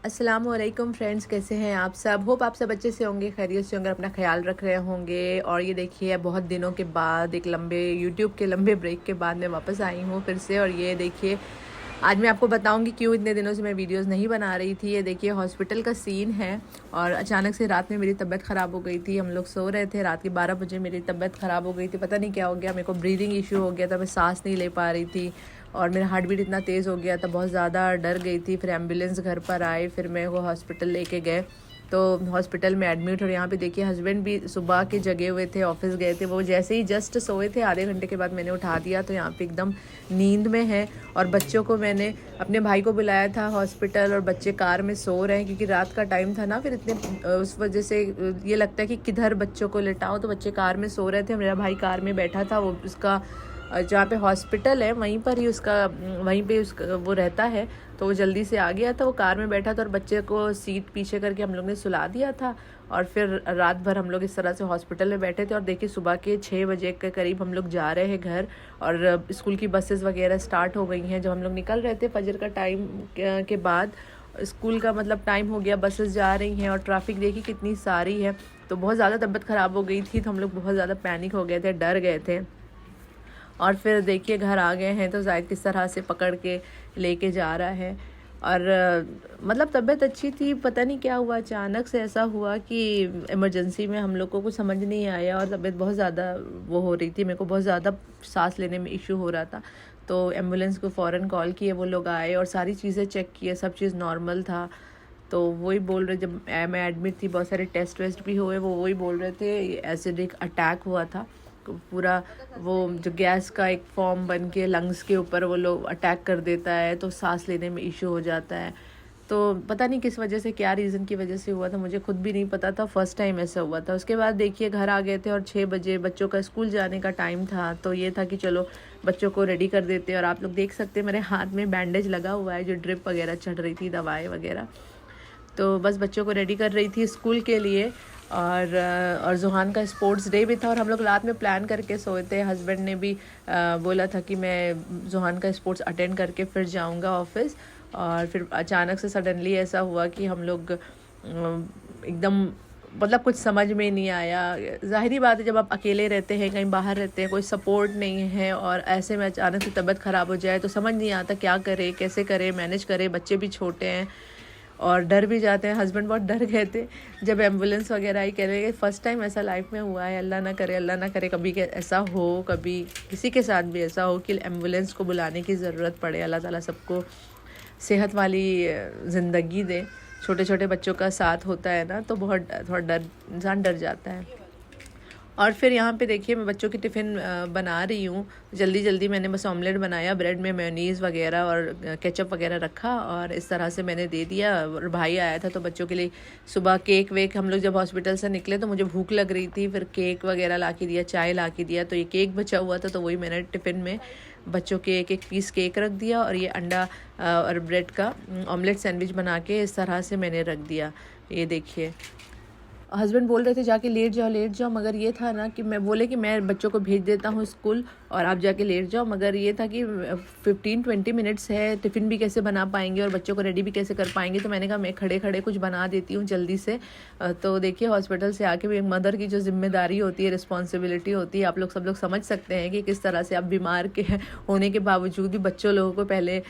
अस्सलामुअलैकुम फ्रेंड्स, कैसे हैं आप सब। होप आप सब अच्छे से होंगे, खैरियत से होंगे, अपना ख्याल रख रहे होंगे। और ये देखिए बहुत दिनों के बाद एक यूट्यूब के लंबे ब्रेक के बाद मैं वापस आई हूँ फिर से। और ये देखिए आज मैं आपको बताऊंगी क्यों इतने दिनों से मैं वीडियोस नहीं बना रही थी। ये देखिए हॉस्पिटल का सीन है। और अचानक से रात में मेरी तबीयत ख़राब हो गई थी। हम लोग सो रहे थे, रात के 12 बजे मेरी तबीयत ख़राब हो गई थी। पता नहीं क्या हो गया, मेरे को ब्रीदिंग इशू हो गया था, मैं सांस नहीं ले पा रही थी। और मेरा हार्ट बीट इतना तेज़ हो गया था, बहुत ज़्यादा डर गई थी। फिर एम्बुलेंस घर पर आई, फिर मैं वो हॉस्पिटल लेके गए। तो हॉस्पिटल में एडमिट। और यहाँ पे देखिए हस्बैंड भी सुबह के जगे हुए थे, ऑफिस गए थे। वो जैसे ही जस्ट सोए थे, आधे घंटे के बाद मैंने उठा दिया तो यहाँ पे एकदम नींद में है। और बच्चों को मैंने अपने भाई को बुलाया था हॉस्पिटल, और बच्चे कार में सो रहे हैं क्योंकि रात का टाइम था ना। फिर इतने उस वजह से ये लगता है कि किधर बच्चों को लेटाओ, तो बच्चे कार में सो रहे थे। मेरा भाई कार में बैठा था, वो उसका जहाँ पे हॉस्पिटल है वहीं पर ही वहीं पे उसका वो रहता है। तो वो जल्दी से आ गया था, वो कार में बैठा था और बच्चे को सीट पीछे करके हम लोग ने सुला दिया था। और फिर रात भर हम लोग इस तरह से हॉस्पिटल में बैठे थे। और देखिए सुबह के 6 बजे के करीब हम लोग जा रहे हैं घर। और स्कूल की बसेस वगैरह स्टार्ट हो गई हैं। जब हम लोग निकल रहे थे फजर का टाइम के बाद, स्कूल का मतलब टाइम हो गया, बसेस जा रही हैं। और ट्रैफिक देखिए कितनी सारी है। तो बहुत ज़्यादा तबीयत ख़राब हो गई थी, तो हम लोग बहुत ज़्यादा पैनिक हो गए थे, डर गए थे। और फिर देखिए घर आ गए हैं तो जायद किस तरह से पकड़ के लेके जा रहा है। और मतलब तबीयत अच्छी थी, पता नहीं क्या हुआ, अचानक से ऐसा हुआ कि इमरजेंसी में हम लोग को कुछ समझ नहीं आया। और तबीयत बहुत ज़्यादा वो हो रही थी, मेरे को बहुत ज़्यादा सांस लेने में इशू हो रहा था। तो एम्बुलेंस को फ़ौरन कॉल किए, वो लोग आए और सारी चीज़ें चेक किए, सब चीज़ नॉर्मल था। तो वही बोल रहे, जब मैं एडमिट थी बहुत सारे टेस्ट वेस्ट भी हुए, वो वही बोल रहे थे एसिडिक अटैक हुआ था। पूरा वो जो गैस का एक फॉर्म बन के लंग्स के ऊपर वो लोग अटैक कर देता है, तो सांस लेने में इशू हो जाता है। तो पता नहीं किस वजह से, क्या रीज़न की वजह से हुआ था, मुझे खुद भी नहीं पता था, फर्स्ट टाइम ऐसा हुआ था। उसके बाद देखिए घर आ गए थे और 6 बजे बच्चों का स्कूल जाने का टाइम था। तो ये था कि चलो बच्चों को रेडी कर देते। और आप लोग देख सकते हैं मेरे हाथ में बैंडेज लगा हुआ है, जो ड्रिप वगैरह चढ़ रही थी, दवाएँ वगैरह। तो बस बच्चों को रेडी कर रही थी स्कूल के लिए। और जुहान का स्पोर्ट्स डे भी था, और हम लोग रात में प्लान करके सोए थे। हस्बैंड ने भी बोला था कि मैं जुहान का स्पोर्ट्स अटेंड करके फिर जाऊंगा ऑफिस। और फिर अचानक से सडनली ऐसा हुआ कि हम लोग एकदम मतलब कुछ समझ में नहीं आया। ज़ाहिरी बात है, जब आप अकेले रहते हैं, कहीं बाहर रहते हैं, कोई सपोर्ट नहीं है, और ऐसे में अचानक से तबीयत ख़राब हो जाए तो समझ नहीं आता क्या करे, कैसे करे, मैनेज करे। बच्चे भी छोटे हैं और डर भी जाते हैं। हस्बैंड बहुत डर गए थे जब एम्बुलेंस वगैरह आई, कह रहे हैं फर्स्ट टाइम ऐसा लाइफ में हुआ है, अल्लाह ना करे कभी ऐसा हो, कभी किसी के साथ भी ऐसा हो कि एम्बुलेंस को बुलाने की ज़रूरत पड़े। अल्लाह ताला सबको सेहत वाली ज़िंदगी दे। छोटे छोटे बच्चों का साथ होता है ना, तो बहुत थोड़ा डर, इंसान डर जाता है। और फिर यहाँ पे देखिए मैं बच्चों की टिफ़िन बना रही हूँ। जल्दी जल्दी मैंने बस ऑमलेट बनाया, ब्रेड में मेयोनीज़ वगैरह और केचप वगैरह रखा, और इस तरह से मैंने दे दिया। और भाई आया था तो बच्चों के लिए सुबह केक वेक, हम लोग जब हॉस्पिटल से निकले तो मुझे भूख लग रही थी, फिर केक वगैरह ला के दिया, चाय ला के दिया। तो ये केक बचा हुआ था, तो वही मैंने टिफ़िन में बच्चों के एक एक पीस केक रख दिया। और ये अंडा और ब्रेड का ऑमलेट सैंडविच बना के इस तरह से मैंने रख दिया। ये देखिए हस्बैंड बोल रहे थे जाके लेट जाओ, मगर ये था ना कि मैं बोले कि मैं बच्चों को भेज देता हूँ स्कूल और आप जाके लेट जाओ। मगर ये था कि 15-20 मिनट्स है, टिफ़िन भी कैसे बना पाएंगे और बच्चों को रेडी भी कैसे कर पाएंगे। तो मैंने कहा मैं खड़े खड़े कुछ बना देती हूँ जल्दी से। तो देखिए हॉस्पिटल से आके भी एक मदर की जो जिम्मेदारी होती है, रिस्पॉन्सिबिलिटी होती है, आप लोग सब लोग समझ सकते हैं कि किस तरह से आप बीमार के होने के बावजूद भी बच्चों लोगों को पहले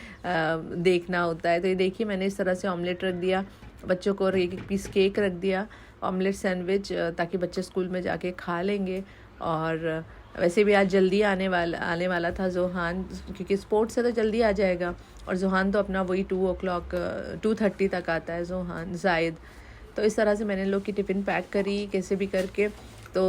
देखना होता है। तो ये देखिए मैंने इस तरह से ऑमलेट रख दिया बच्चों को, और एक पीस केक रख दिया, ऑमलेट सैंडविच, ताकि बच्चे स्कूल में जाके खा लेंगे। और वैसे भी आज जल्दी आने वाला था जुहान, क्योंकि स्पोर्ट्स से तो जल्दी आ जाएगा। और जुहान तो अपना वही 2:30 तक आता है जुहान जायद। तो इस तरह से मैंने लोग की टिफ़िन पैक करी कैसे भी करके। तो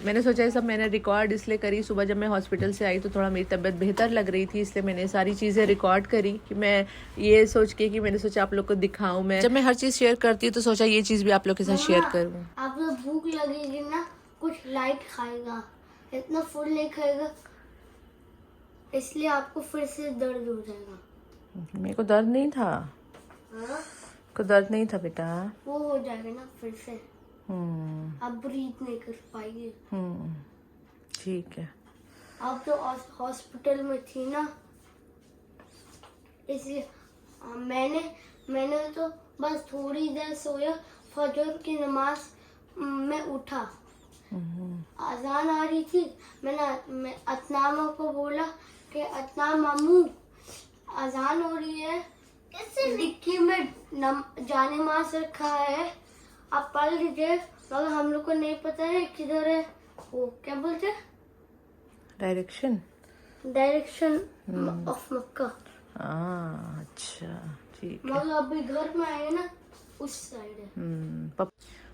मैंने सोचा ये सब मैंने रिकॉर्ड इसलिए करी, सुबह जब मैं हॉस्पिटल से आई तो थोड़ा मेरी तबीयत बेहतर लग रही थी, इसलिए मैंने सारी चीज़ें रिकॉर्ड करी कि मैं ये सोच के कि मैंने सोचा आप लोग को दिखाऊं। मैं जब मैं हर चीज़ शेयर करती हूँ तो सोचा ये चीज़ भी आप लोग के साथ शेयर करूँ। आप लोग भूख लगेगी ना, कुछ लाइट खाएगा, इतना फुल नहीं खाएगा, इसलिए आपको फिर से दर्द हो जाएगा। मेरे को दर्द नहीं था। हाँ? को दर्द नहीं था बेटा, वो हो जाएगा ना फिर से। आप ब्रीथ नहीं कर पाएंगे। ठीक है। आप तो हॉस्पिटल में थी ना, इसलिए मैंने तो बस थोड़ी देर सोया, फजर की नमाज में उठा, अजान आ रही थी। मैं अतनामा को बोला कि अतना मामू अजान हो रही है, डिक्की में जाने मास रखा है, आप पढ़ लीजिए। मगर हम लोग को नहीं पता है किधर है वो, क्या बोलते हैं, डायरेक्शन ऑफ मक्का। अच्छा ठीक है। मगर अभी घर में आए ना, उस साइड है।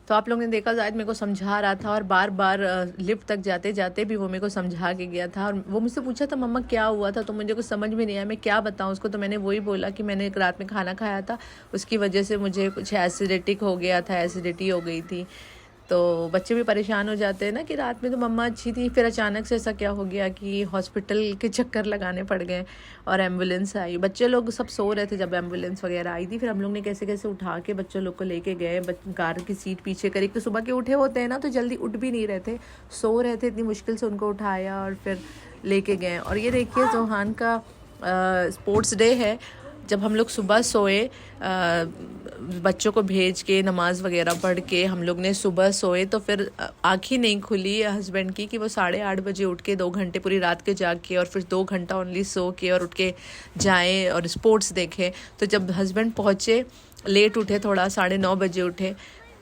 तो आप लोगों ने देखा जायद मेरे को समझा रहा था और बार बार लिफ्ट तक जाते जाते भी वो मेरे को समझा के गया था। और वो मुझसे पूछा था मम्मा क्या हुआ था, तो मुझे कुछ समझ में नहीं आया मैं क्या बताऊं उसको। तो मैंने वही बोला कि मैंने एक रात में खाना खाया था, उसकी वजह से मुझे कुछ एसिडिटिक हो गया था, एसिडिटी हो गई थी। तो बच्चे भी परेशान हो जाते हैं ना कि रात में तो मम्मा अच्छी थी, फिर अचानक से ऐसा क्या हो गया कि हॉस्पिटल के चक्कर लगाने पड़ गए और एम्बुलेंस आई। बच्चे लोग सब सो रहे थे जब एम्बुलेंस वगैरह आई थी। फिर हम लोग ने कैसे कैसे उठा के बच्चों लोग को लेके गए, कार की सीट पीछे करी। तो सुबह के उठे होते हैं ना तो जल्दी उठ भी नहीं रहे थे, सो रहे थे, इतनी मुश्किल से उनको उठाया और फिर लेके गए। और ये देखिए जोहान का स्पोर्ट्स डे है। जब हम लोग सुबह सोए, बच्चों को भेज के नमाज वगैरह पढ़ के हम लोग ने सुबह सोए, तो फिर आँख ही नहीं खुली हस्बैंड की कि वो 8:30 बजे उठ के 2 घंटे पूरी रात के जाग के और फिर 2 घंटा ओनली सो के और उठ के जाएँ और स्पोर्ट्स देखें। तो जब हस्बैंड पहुँचे, लेट उठे थोड़ा, 9:30 बजे उठे,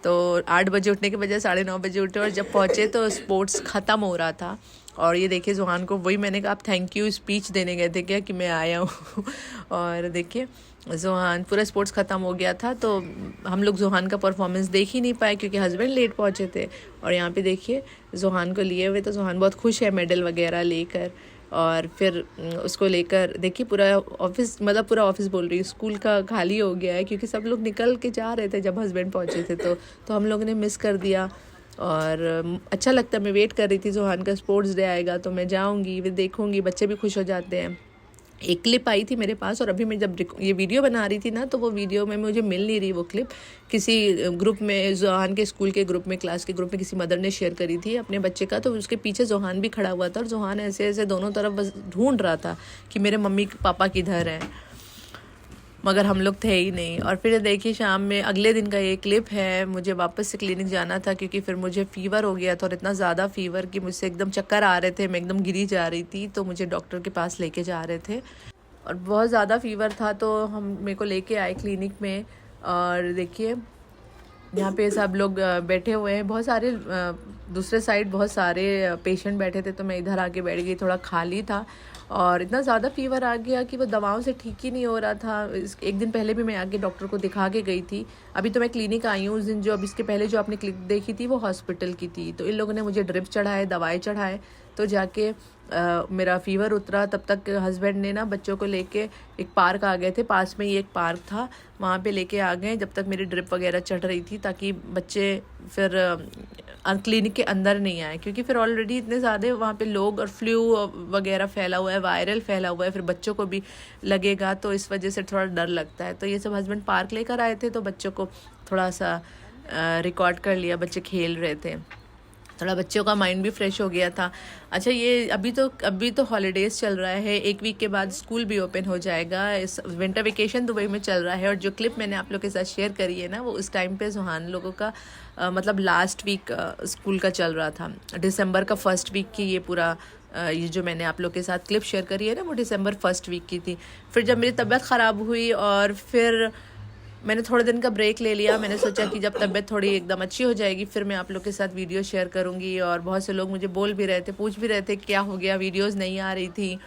तो 8 बजे उठने के बजाय 9:30 बजे उठे और जब पहुँचे तो स्पोर्ट्स ख़त्म हो रहा था। और ये देखिए जोहान को, वही मैंने कहा आप थैंक यू स्पीच देने गए थे क्या कि मैं आया हूँ। और देखिए जोहान, पूरा स्पोर्ट्स ख़त्म हो गया था तो हम लोग जोहान का परफॉर्मेंस देख ही नहीं पाए क्योंकि हस्बैंड लेट पहुँचे थे। और यहाँ पे देखिए जोहान को लिए हुए, तो जोहान बहुत खुश है मेडल वगैरह लेकर। और फिर उसको लेकर देखिए पूरा ऑफिस, मतलब पूरा ऑफिस बोल रही हूँ, स्कूल का खाली हो गया है क्योंकि सब लोग निकल के जा रहे थे जब हस्बैंड पहुँचे थे। तो हम लोगों ने मिस कर दिया। और अच्छा लगता है, मैं वेट कर रही थी जोहान का स्पोर्ट्स डे आएगा तो मैं जाऊंगी, वे देखूंगी, बच्चे भी खुश हो जाते हैं। एक क्लिप आई थी मेरे पास और अभी मैं जब ये वीडियो बना रही थी ना तो वो वीडियो में मुझे मिल नहीं रही वो क्लिप। किसी ग्रुप में, जोहान के स्कूल के ग्रुप में, क्लास के ग्रुप में किसी मदर ने शेयर करी थी अपने बच्चे का, तो उसके पीछे जोहान भी खड़ा हुआ था और जोहान ऐसे ऐसे दोनों तरफ बस ढूंढ रहा था कि मेरे मम्मी पापा किधर हैं, मगर हम लोग थे ही नहीं। और फिर देखिए शाम में अगले दिन का ये क्लिप है, मुझे वापस से क्लिनिक जाना था क्योंकि फिर मुझे फ़ीवर हो गया था और इतना ज़्यादा फ़ीवर कि मुझसे एकदम चक्कर आ रहे थे, मैं एकदम गिरी जा रही थी। तो मुझे डॉक्टर के पास लेके जा रहे थे और बहुत ज़्यादा फ़ीवर था तो हम मेरे को लेके आए क्लिनिक में। और देखिए यहाँ पे सब लोग बैठे हुए हैं, बहुत सारे दूसरे साइड बहुत सारे पेशेंट बैठे थे, तो मैं इधर आके बैठ गई, थोड़ा खाली था। और इतना ज़्यादा फ़ीवर आ गया कि वो दवाओं से ठीक ही नहीं हो रहा था। एक दिन पहले भी मैं आके डॉक्टर को दिखा के गई थी, अभी तो मैं क्लिनिक आई हूँ। उस दिन जो, अब इसके पहले जो आपने क्लिनिक देखी थी वो हॉस्पिटल की थी। तो इन लोगों ने मुझे ड्रिप चढ़ाए, दवाई चढ़ाए, तो जाके मेरा फ़ीवर उतरा। तब तक हस्बैंड ने ना बच्चों को लेके एक पार्क आ गए थे, पास में ही एक पार्क था, वहाँ पे लेके आ गए जब तक मेरी ड्रिप वगैरह चढ़ रही थी, ताकि बच्चे फिर क्लिनिक के अंदर नहीं आए क्योंकि फिर ऑलरेडी इतने ज़्यादा वहाँ पे लोग और फ्लू वगैरह फैला हुआ है, वायरल फैला हुआ है, फिर बच्चों को भी लगेगा, तो इस वजह से थोड़ा डर लगता है। तो ये सब हस्बैंड पार्क लेकर आए थे तो बच्चों को थोड़ा सा रिकॉर्ड कर लिया, बच्चे खेल रहे थे, थोड़ा बच्चों का माइंड भी फ्रेश हो गया था। अच्छा, ये अभी तो हॉलीडेज़ चल रहा है, 1 वीक के बाद स्कूल भी ओपन हो जाएगा। इस विंटर वेकेशन दुबई में चल रहा है और जो क्लिप मैंने आप लोग के साथ शेयर करी है ना, वो उस टाइम पे जोहान लोगों का मतलब लास्ट वीक स्कूल का चल रहा था, दिसंबर का 1st वीक की ये पूरा ये जो मैंने आप लोग के साथ क्लिप शेयर करी है ना, वो दिसंबर 1st वीक की थी। फिर जब मेरी तबीयत ख़राब हुई और फिर मैंने थोड़े दिन का ब्रेक ले लिया, मैंने सोचा कि जब तबीयत थोड़ी एकदम अच्छी हो जाएगी फिर मैं आप लोग के साथ वीडियो शेयर करूंगी। और बहुत से लोग मुझे बोल भी रहे थे, पूछ भी रहे थे क्या हो गया, वीडियोस नहीं आ रही थी।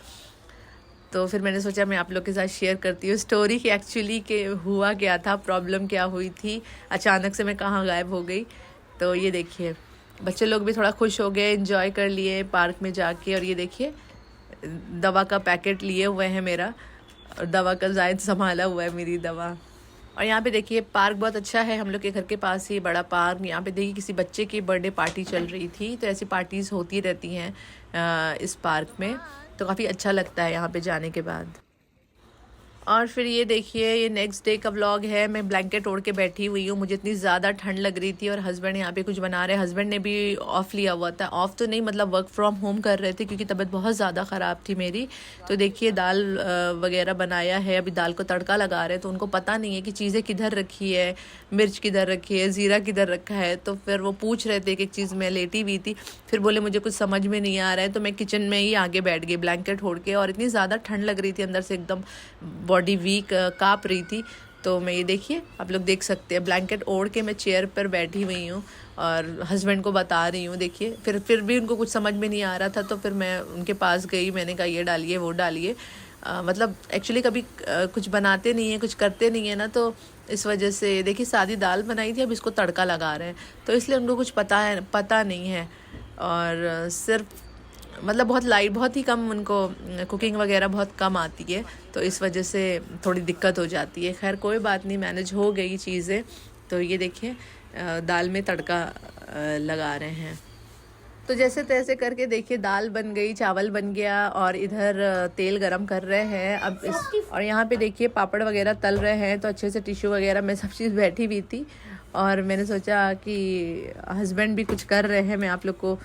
तो फिर मैंने सोचा मैं आप लोग के साथ शेयर करती हूँ स्टोरी कि एक्चुअली के हुआ क्या था, प्रॉब्लम क्या हुई थी, अचानक से मैं कहाँ गायब हो गई। तो ये देखिए बच्चे लोग भी थोड़ा खुश हो गए, एंजॉय कर लिए पार्क में जाके। और ये देखिए दवा का पैकेट लिए हुए हैं मेरा, और दवा का जायद संभाला हुआ है मेरी दवा। और यहाँ पे देखिए पार्क बहुत अच्छा है, हम लोग के घर के पास ही बड़ा पार्क। यहाँ पे देखिए किसी बच्चे की बर्थडे पार्टी चल रही थी, तो ऐसी पार्टीज़ होती रहती हैं इस पार्क में, तो काफ़ी अच्छा लगता है यहाँ पे जाने के बाद। और फिर ये देखिए ये नेक्स्ट डे का व्लॉग है। मैं ब्लैंकेट ओढ़ के बैठी हुई हूँ, मुझे इतनी ज़्यादा ठंड लग रही थी और हस्बैंड यहाँ पे कुछ बना रहे हैं। हस्बैंड ने भी ऑफ लिया हुआ था, ऑफ तो नहीं मतलब वर्क फ्रॉम होम कर रहे थे क्योंकि तबीयत बहुत ज़्यादा ख़राब थी मेरी। तो देखिए दाल वगैरह बनाया है, अभी दाल को तड़का लगा रहे हैं। तो उनको पता नहीं है कि चीज़ें किधर रखी है, मिर्च किधर रखी है, ज़ीरा किधर रखा है। तो फिर वो पूछ रहे थे, एक चीज़ में लेटी हुई थी, फिर बोले मुझे कुछ समझ में नहीं आ रहा है। तो मैं किचन में ही आगे बैठ गई ब्लैंकेट ओढ़ के, और इतनी ज़्यादा ठंड लग रही थी, अंदर से एकदम बॉडी वीक काँप रही थी। तो मैं ये देखिए आप लोग देख सकते हैं ब्लैंकेट ओढ़ के मैं चेयर पर बैठी हुई हूँ और हस्बैंड को बता रही हूँ। देखिए फिर भी उनको कुछ समझ में नहीं आ रहा था, तो फिर मैं उनके पास गई, मैंने कहा ये डालिए वो डालिए। मतलब एक्चुअली कभी कुछ बनाते नहीं है, कुछ करते नहीं है ना, तो इस वजह से देखिए सादी दाल बनाई थी, अब इसको तड़का लगा रहे हैं, तो इसलिए उनको कुछ पता नहीं है। और सिर्फ मतलब बहुत लाइट, बहुत ही कम उनको कुकिंग वगैरह बहुत कम आती है, तो इस वजह से थोड़ी दिक्कत हो जाती है। खैर कोई बात नहीं, मैनेज हो गई चीज़ें। तो ये देखिए दाल में तड़का लगा रहे हैं। तो जैसे तैसे करके देखिए दाल बन गई, चावल बन गया, और इधर तेल गरम कर रहे हैं अब इस, और यहाँ पे देखिए पापड़ वगैरह तल रहे हैं। तो अच्छे से टिश्यू वगैरह में सब चीज़ बैठी हुई थी, और मैंने सोचा कि हस्बैंड भी कुछ कर रहे हैं, मैं आप लोग को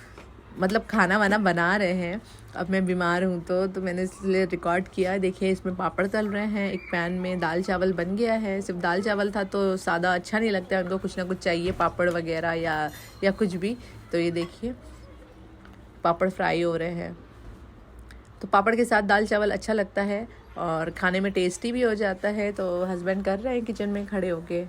मतलब खाना वाना बना रहे हैं। अब मैं बीमार हूँ तो मैंने इसलिए रिकॉर्ड किया। देखिए इसमें पापड़ तल रहे हैं, एक पैन में दाल चावल बन गया है। सिर्फ दाल चावल था तो सादा अच्छा नहीं लगता है, उनको कुछ ना कुछ चाहिए, पापड़ वगैरह या कुछ भी। तो ये देखिए पापड़ फ्राई हो रहे हैं, तो पापड़ के साथ दाल चावल अच्छा लगता है और खाने में टेस्टी भी हो जाता है। तो हस्बैंड कर रहे हैं किचन में खड़े होके।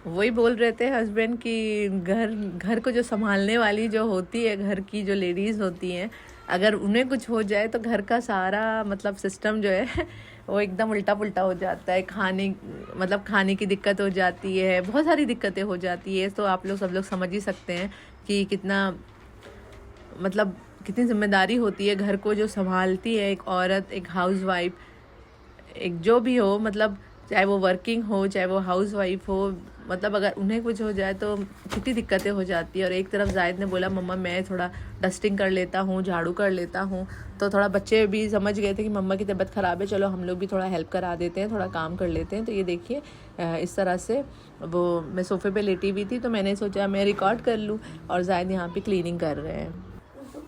वही बोल रहे थे हस्बैंड कि घर को जो संभालने वाली जो होती है, घर की जो लेडीज़ होती हैं, अगर उन्हें कुछ हो जाए तो घर का सारा मतलब सिस्टम जो है वो एकदम उल्टा पुल्टा हो जाता है। खाने की दिक्कत हो जाती है, बहुत सारी दिक्कतें हो जाती है। तो आप लोग सब लोग समझ ही सकते हैं कि कितनी जिम्मेदारी होती है घर को जो संभालती है एक औरत, एक हाउसवाइफ, एक जो भी हो, मतलब चाहे वो वर्किंग हो चाहे वो हाउसवाइफ हो, मतलब अगर उन्हें कुछ हो जाए तो कितनी दिक्कतें हो जाती है। और एक तरफ जायद ने बोला मम्मा मैं थोड़ा डस्टिंग कर लेता हूँ, झाड़ू कर लेता हूँ, तो थोड़ा बच्चे भी समझ गए थे कि मम्मा की तबीयत ख़राब है, चलो हम लोग भी थोड़ा हेल्प करा देते हैं, थोड़ा काम कर लेते हैं। तो ये देखिए इस तरह से वो मैं सोफ़े पे लेटी हुई थी, तो मैंने सोचा मैं रिकॉर्ड कर लूँ, और जायद यहाँ पे क्लीनिंग कर रहे हैं।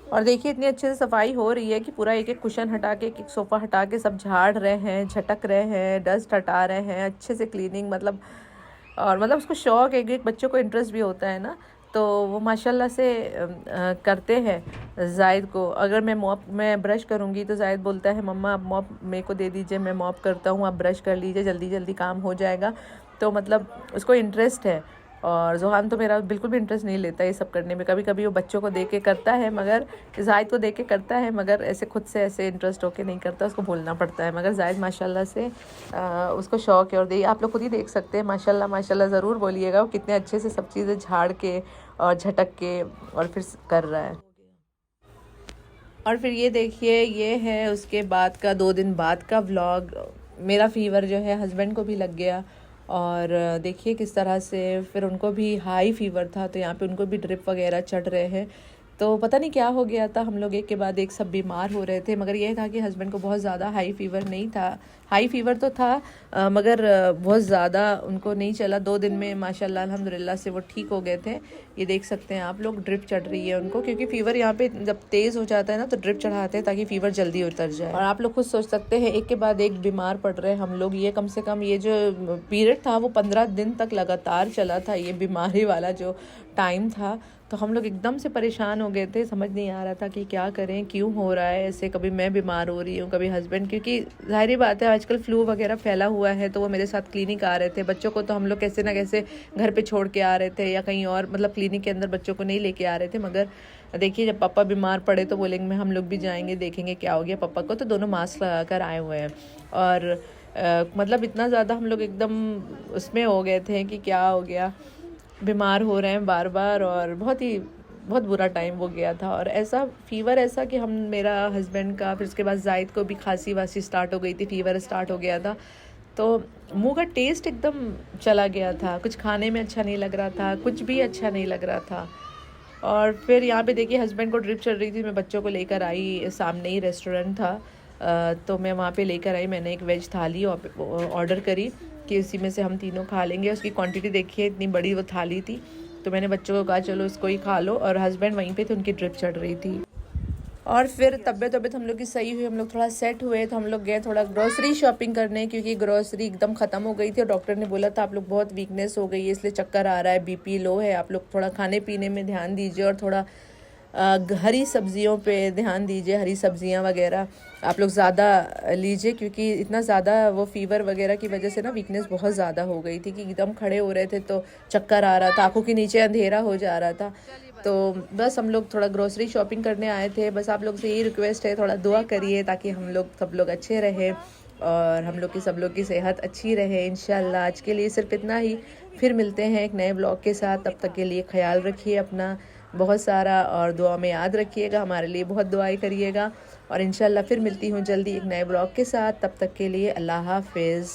और देखिए इतनी अच्छे से सफाई हो रही है कि पूरा एक एक कुशन हटा के, एक एक सोफ़ा हटा के सब झाड़ रहे हैं, झटक रहे हैं, डस्ट हटा रहे हैं, अच्छे से क्लीनिंग और उसको शौक है, एक बच्चों को इंटरेस्ट भी होता है ना, तो वो माशाल्लाह से करते हैं। जायद को अगर मैं ब्रश करूँगी तो जायद बोलता है मम्मा अब मॉप मेरे को दे दीजिए, मैं मॉप करता हूँ, आप ब्रश कर लीजिए, जल्दी जल्दी काम हो जाएगा। तो मतलब उसको इंटरेस्ट है। और जोहान तो मेरा बिल्कुल भी इंटरेस्ट नहीं लेता ये सब करने में। कभी कभी वो बच्चों को देख के करता है, मगर जायद को देख के करता है, मगर ऐसे खुद से ऐसे इंटरेस्ट होके नहीं करता, उसको बोलना पड़ता है। मगर जायद माशाल्लाह से उसको शौक़ है। और आप लोग खुद ही देख सकते हैं, माशाल्लाह माशाल्लाह ज़रूर बोलिएगा, वो कितने अच्छे से सब चीज़ें झाड़ के और झटक के और फिर कर रहा है। और फिर ये देखिए ये है उसके बाद का 2 दिन बाद का व्लॉग। मेरा फ़ीवर जो है हस्बैंड को भी लग गया, और देखिए किस तरह से फिर उनको भी हाई फीवर था, तो यहाँ पे उनको भी ड्रिप वगैरह चढ़ रहे हैं। तो पता नहीं क्या हो गया था, हम लोग एक के बाद एक सब बीमार हो रहे थे। मगर यह था कि हस्बैंड को बहुत ज़्यादा हाई फीवर नहीं था, हाई फीवर तो था मगर बहुत ज़्यादा उनको नहीं चला। 2 दिन में माशाल्लाह अल्हम्दुलिल्लाह से वो ठीक हो गए थे। ये देख सकते हैं आप लोग, ड्रिप चढ़ रही है उनको, क्योंकि फ़ीवर यहाँ पे जब तेज़ हो जाता है ना तो ड्रिप चढ़ाते हैं ताकि फ़ीवर जल्दी उतर जाए। और आप लोग खुद सोच सकते हैं एक के बाद एक बीमार पड़ रहे हैं हम लोग। ये कम से कम ये जो पीरियड था वो 15 दिन तक लगातार चला था, ये बीमारी वाला जो टाइम था। तो हम लोग एकदम से परेशान हो गए थे, समझ नहीं आ रहा था कि क्या करें, क्यों हो रहा है ऐसे। कभी मैं बीमार हो रही हूँ, कभी हस्बैंड, क्योंकि जाहिर बात है आजकल फ्लू वगैरह फैला हुआ है। तो वो मेरे साथ क्लिनिक आ रहे थे, बच्चों को तो हम लोग कैसे ना कैसे घर पे छोड़ के आ रहे थे या कहीं और, मतलब क्लिनिक के अंदर बच्चों को नहीं लेके आ रहे थे। मगर देखिए जब पापा बीमार पड़े तो बोलेंगे हम लोग भी जाएंगे, देखेंगे क्या हो गया पापा को। तो दोनों मास्क लगा कर आए हुए हैं, और मतलब इतना ज़्यादा हम लोग एकदम उसमें हो गए थे कि क्या हो गया, बीमार हो रहे हैं बार बार, और बहुत बुरा टाइम वो गया था। और ऐसा फीवर ऐसा कि मेरा हस्बैंड का, फिर उसके बाद जायद को भी खांसी वासी स्टार्ट हो गई थी, फीवर स्टार्ट हो गया था। तो मुंह का टेस्ट एकदम चला गया था, कुछ खाने में अच्छा नहीं लग रहा था, कुछ भी अच्छा नहीं लग रहा था। और फिर यहाँ पे देखिए हस्बैंड को ड्रिप चल रही थी, मैं बच्चों को लेकर आई, सामने ही रेस्टोरेंट था, तो मैं वहाँ पे लेकर आई, मैंने एक वेज थाली ऑर्डर करी कि उसी में से हम तीनों खा लेंगे। उसकी क्वांटिटी देखिए इतनी बड़ी वो थाली थी, तो मैंने बच्चों को कहा चलो इसको ही खा लो, और हस्बैंड वहीं पे थे, उनकी ड्रिप चढ़ रही थी। और फिर तबीयत हम लोग की सही हुई, हम लोग थोड़ा सेट हुए, तो हम लोग गए थोड़ा ग्रोसरी शॉपिंग करने, क्योंकि ग्रोसरी एकदम ख़त्म हो गई थी और डॉक्टर ने बोला था आप लोग बहुत वीकनेस हो गई है, इसलिए चक्कर आ रहा है, बीपी लो है, आप लोग थोड़ा खाने पीने में ध्यान दीजिए और थोड़ा हरी सब्जियों पे ध्यान दीजिए, हरी सब्जियां वगैरह आप लोग ज़्यादा लीजिए, क्योंकि इतना ज़्यादा वो फीवर वगैरह की वजह से ना वीकनेस बहुत ज़्यादा हो गई थी कि एकदम खड़े हो रहे थे तो चक्कर आ रहा था, आंखों के नीचे अंधेरा हो जा रहा था। तो बस हम लोग थोड़ा ग्रोसरी शॉपिंग करने आए थे। बस आप लोग से यही रिक्वेस्ट है, थोड़ा दुआ करिए ताकि हम लोग सब लोग अच्छे रहें और हम लोग की सब लोग की सेहत अच्छी रहे इंशाल्लाह। आज के लिए सिर्फ इतना ही, फिर मिलते हैं एक नए ब्लॉग के साथ। तब तक के लिए ख्याल रखिए अपना बहुत सारा, और दुआ में याद रखिएगा, हमारे लिए बहुत दुआएं करिएगा, और इंशाल्लाह फिर मिलती हूँ जल्दी एक नए ब्लॉग के साथ। तब तक के लिए अल्लाह हाफिज़।